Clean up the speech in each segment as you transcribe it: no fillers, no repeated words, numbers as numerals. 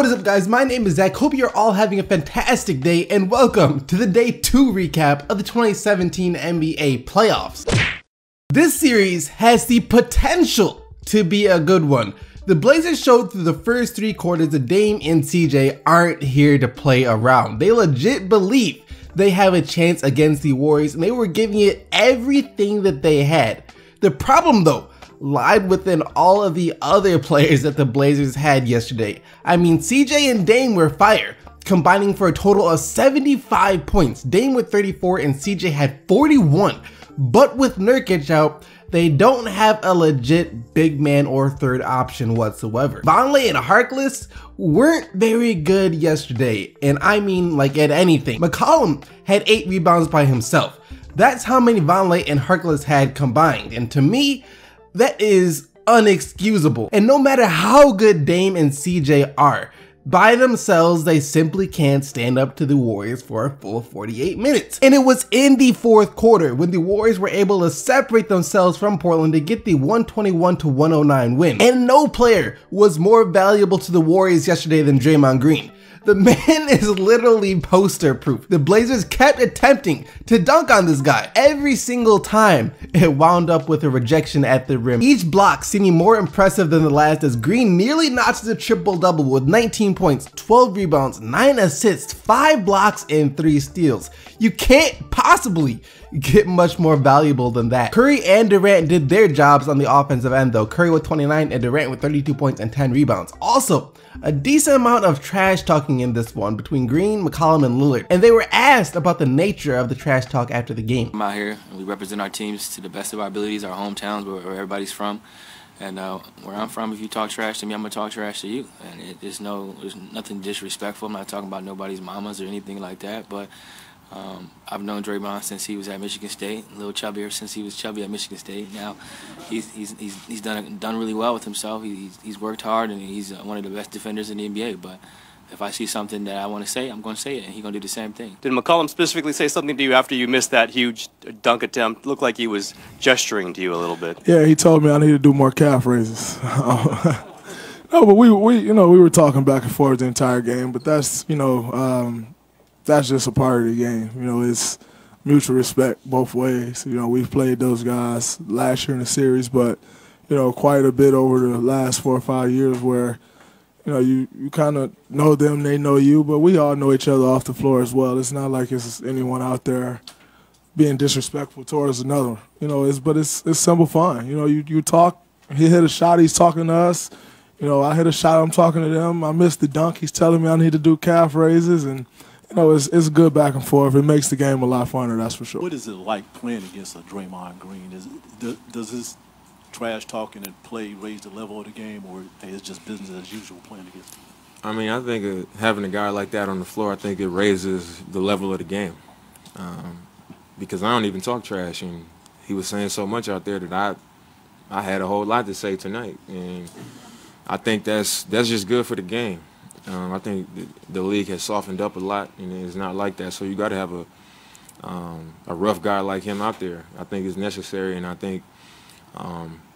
What is up, guys? My name is Zach. Hope you're all having a fantastic day, and welcome to the Day 2 recap of the 2017 NBA playoffs. This series has the potential to be a good one. The Blazers showed through the first 3 quarters that Dame and CJ aren't here to play around. They legit believe they have a chance against the Warriors, and they were giving it everything that they had. The problem, though, lied within all of the other players that the Blazers had yesterday. I mean, CJ and Dame were fire, combining for a total of 75 points. Dame with 34 and CJ had 41. But with Nurkic out, they don't have a legit big man or third option whatsoever. Vonleh and Harkless weren't very good yesterday, and I mean like at anything. McCollum had 8 rebounds by himself. That's how many Vonleh and Harkless had combined, and to me, that is unexcusable. And no matter how good Dame and CJ are, by themselves, they simply can't stand up to the Warriors for a full 48 minutes. And it was in the 4th quarter when the Warriors were able to separate themselves from Portland to get the 121-109 win. And no player was more valuable to the Warriors yesterday than Draymond Green. The man is literally poster proof. The Blazers kept attempting to dunk on this guy. Every single time, it wound up with a rejection at the rim. Each block seeming more impressive than the last as Green nearly notched the triple-double with 19 points, 12 rebounds, 9 assists, 5 blocks, and 3 steals. You can't possibly get much more valuable than that. Curry and Durant did their jobs on the offensive end though. Curry with 29 and Durant with 32 points and 10 rebounds. Also, a decent amount of trash talking in this one between Green, McCollum, and Lillard. And they were asked about the nature of the trash talk after the game. I'm out here and we represent our teams to the best of our abilities, our hometowns, where everybody's from. And where I'm from, if you talk trash to me, I'm gonna talk trash to you. And there's nothing disrespectful. I'm not talking about nobody's mamas or anything like that. But I've known Draymond since he was at Michigan State, a little chubbier since he was chubby at Michigan State. Now he's done really well with himself. He's worked hard and he's one of the best defenders in the NBA. But if I see something that I want to say, I'm going to say it, and he's going to do the same thing. Did McCollum specifically say something to you after you missed that huge dunk attempt? Looked like he was gesturing to you a little bit. Yeah, he told me I need to do more calf raises. No, but we were talking back and forth the entire game. But that's that's just a part of the game. It's mutual respect both ways. We've played those guys last year in the series, but quite a bit over the last 4 or 5 years where. You kind of know them, they know you, but we all know each other off the floor as well. It's not like it's anyone out there being disrespectful towards another. But it's simple fun. You talk, he hit a shot, he's talking to us. I hit a shot, I'm talking to them. I missed the dunk, he's telling me I need to do calf raises, and it's good back and forth. It makes the game a lot funner, that's for sure. What is it like playing against a Draymond Green? Does this trash talking and play raise the level of the game, or it's just business as usual playing against him? I mean, I think having a guy like that on the floor, I think it raises the level of the game. Because I don't even talk trash, and he was saying so much out there that I had a whole lot to say tonight, and I think that's just good for the game. I think the league has softened up a lot, and it's not like that. So you got to have a rough guy like him out there. I think it's necessary, and I think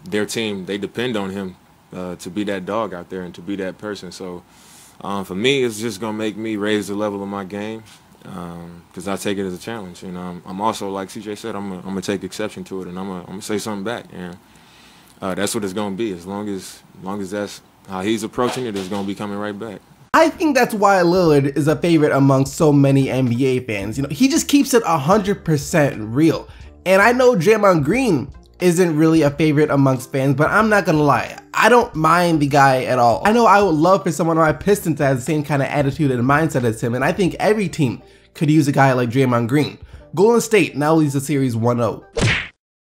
their team, they depend on him to be that dog out there and to be that person. So for me, it's just going to make me raise the level of my game because I take it as a challenge. I'm also, like CJ said, I'm going to take exception to it, and I'm going to say something back. And that's what it's going to be. As long as that's how he's approaching it, it's going to be coming right back. I think that's why Lillard is a favorite among so many NBA fans. He just keeps it 100% real. And I know Draymond Green isn't really a favorite amongst fans, but I'm not gonna lie, I don't mind the guy at all. I know I would love for someone on my Pistons to have the same kind of attitude and mindset as him, and I think every team could use a guy like Draymond Green. Golden State now leads the series 1-0.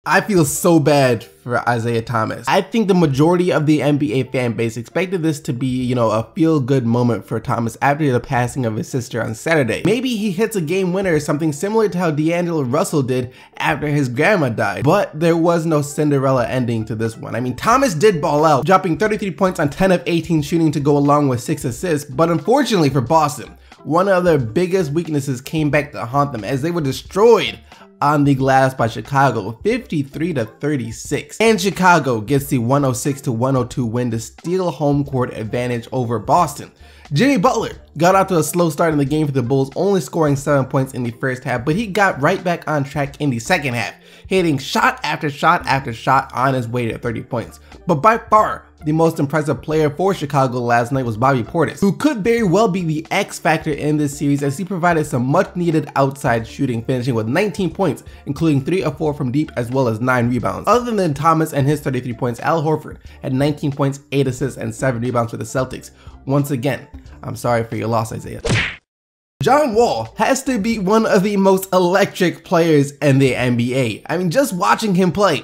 I feel so bad for Isaiah Thomas. I think the majority of the NBA fan base expected this to be, a feel-good moment for Thomas after the passing of his sister on Saturday. Maybe he hits a game winner or something similar to how D'Angelo Russell did after his grandma died. But there was no Cinderella ending to this one. I mean, Thomas did ball out, dropping 33 points on 10 of 18 shooting to go along with 6 assists, but unfortunately for Boston, one of their biggest weaknesses came back to haunt them as they were destroyed on the glass by Chicago, 53-36. And Chicago gets the 106-102 win to steal home court advantage over Boston. Jimmy Butler got out to a slow start in the game for the Bulls, only scoring 7 points in the first half, but he got right back on track in the second half, hitting shot after shot after shot on his way to 30 points. But by far, the most impressive player for Chicago last night was Bobby Portis, who could very well be the X factor in this series as he provided some much needed outside shooting, finishing with 19 points, including 3 of 4 from deep as well as 9 rebounds. Other than Thomas and his 33 points, Al Horford had 19 points, 8 assists, and 7 rebounds for the Celtics. Once again, I'm sorry for your loss, Isaiah. John Wall has to be one of the most electric players in the NBA. I mean, just watching him play,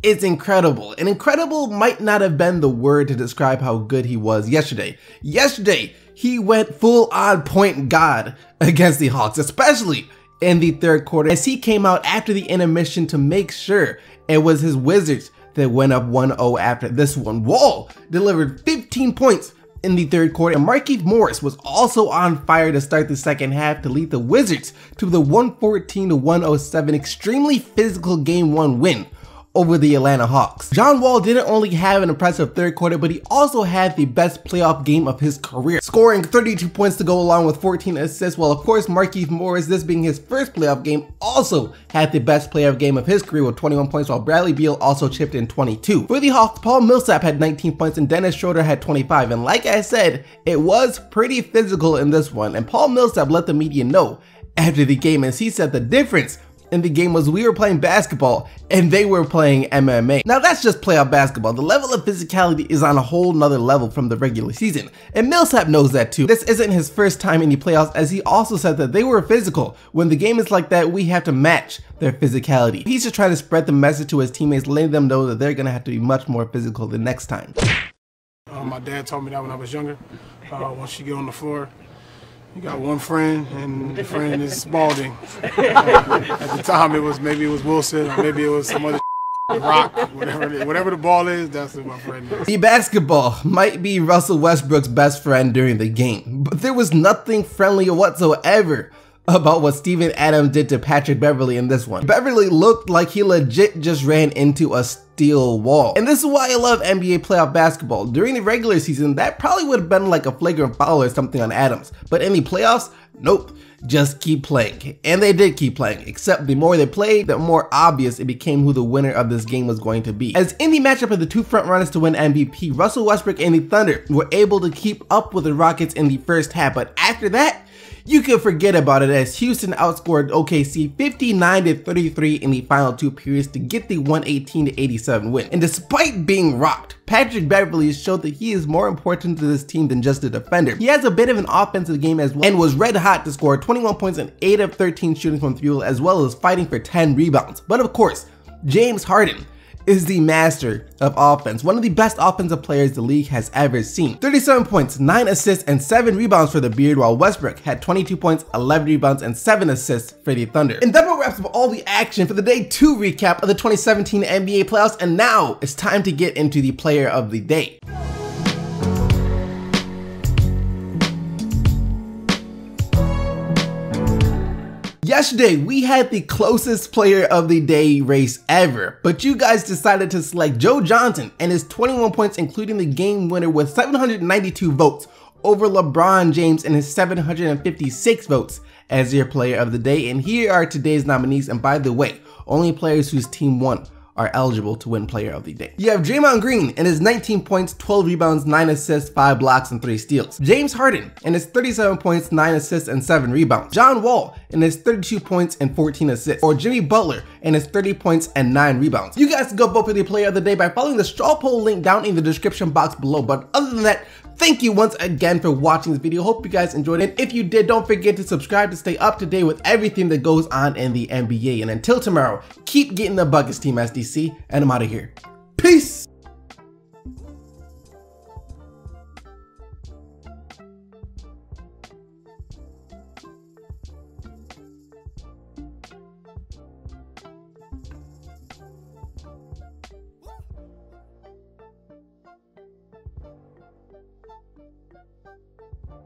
it's incredible. And incredible might not have been the word to describe how good he was yesterday. Yesterday, he went full on point guard against the Hawks, especially in the third quarter, as he came out after the intermission to make sure it was his Wizards that went up 1-0 after this one. Wall delivered 15 points in the third quarter, and Markieff Morris was also on fire to start the second half to lead the Wizards to the 114-107 extremely physical Game 1 win over the Atlanta Hawks. John Wall didn't only have an impressive third quarter, but he also had the best playoff game of his career, scoring 32 points to go along with 14 assists, while of course Markieff Morris, this being his first playoff game, also had the best playoff game of his career with 21 points, while Bradley Beal also chipped in 22. For the Hawks, Paul Millsap had 19 points and Dennis Schroeder had 25, and like I said, it was pretty physical in this one, and Paul Millsap let the media know after the game, as he said the difference in the game was we were playing basketball and they were playing MMA. Now that's just playoff basketball. The level of physicality is on a whole nother level from the regular season, and Millsap knows that too. This isn't his first time in the playoffs, as he also said that they were physical. When the game is like that, we have to match their physicality. He's just trying to spread the message to his teammates, letting them know that they're gonna have to be much more physical the next time. My dad told me that when I was younger. Once you get on the floor, you got one friend, and the friend is Spalding. At the time, maybe it was Wilson, or maybe it was some other Rock, whatever the ball is, that's what my friend is. The basketball might be Russell Westbrook's best friend during the game, but there was nothing friendly whatsoever about what Steven Adams did to Patrick Beverley in this one. Beverley looked like he legit just ran into a steel wall. And this is why I love NBA playoff basketball. During the regular season, that probably would have been like a flagrant foul or something on Adams. But in the playoffs, nope. Just keep playing. And they did keep playing, except the more they played, the more obvious it became who the winner of this game was going to be. As in the matchup of the two front runners to win MVP, Russell Westbrook and the Thunder were able to keep up with the Rockets in the first half, but after that, you can forget about it, as Houston outscored OKC 59-33 in the final two periods to get the 118-87 win. And despite being rocked, Patrick Beverley showed that he is more important to this team than just a defender. He has a bit of an offensive game as well, and was red hot to score 21 points and 8 of 13 shooting from three, as well as fighting for 10 rebounds. But of course, James Harden is the master of offense, one of the best offensive players the league has ever seen. 37 points, 9 assists, and 7 rebounds for the Beard, while Westbrook had 22 points, 11 rebounds, and 7 assists for the Thunder. And that wraps up all the action for the Day 2 recap of the 2017 NBA playoffs, and now it's time to get into the Player of the Day. Yesterday, we had the closest Player of the Day race ever, but you guys decided to select Joe Johnson and his 21 points, including the game winner with 792 votes, over LeBron James and his 756 votes as your Player of the Day. And here are today's nominees, and by the way, only players whose team won are eligible to win Player of the Day. You have Draymond Green and his 19 points, 12 rebounds, 9 assists, 5 blocks, and 3 steals. James Harden and his 37 points, 9 assists, and 7 rebounds. John Wall and his 32 points and 14 assists. Or Jimmy Butler and his 30 points and 9 rebounds. You guys can go vote for the Player of the Day by following the straw poll link down in the description box below. But other than that, thank you once again for watching this video. Hope you guys enjoyed it. And if you did, don't forget to subscribe to stay up to date with everything that goes on in the NBA. And until tomorrow, keep getting the buckets, Team SDC, and I'm out of here. Peace!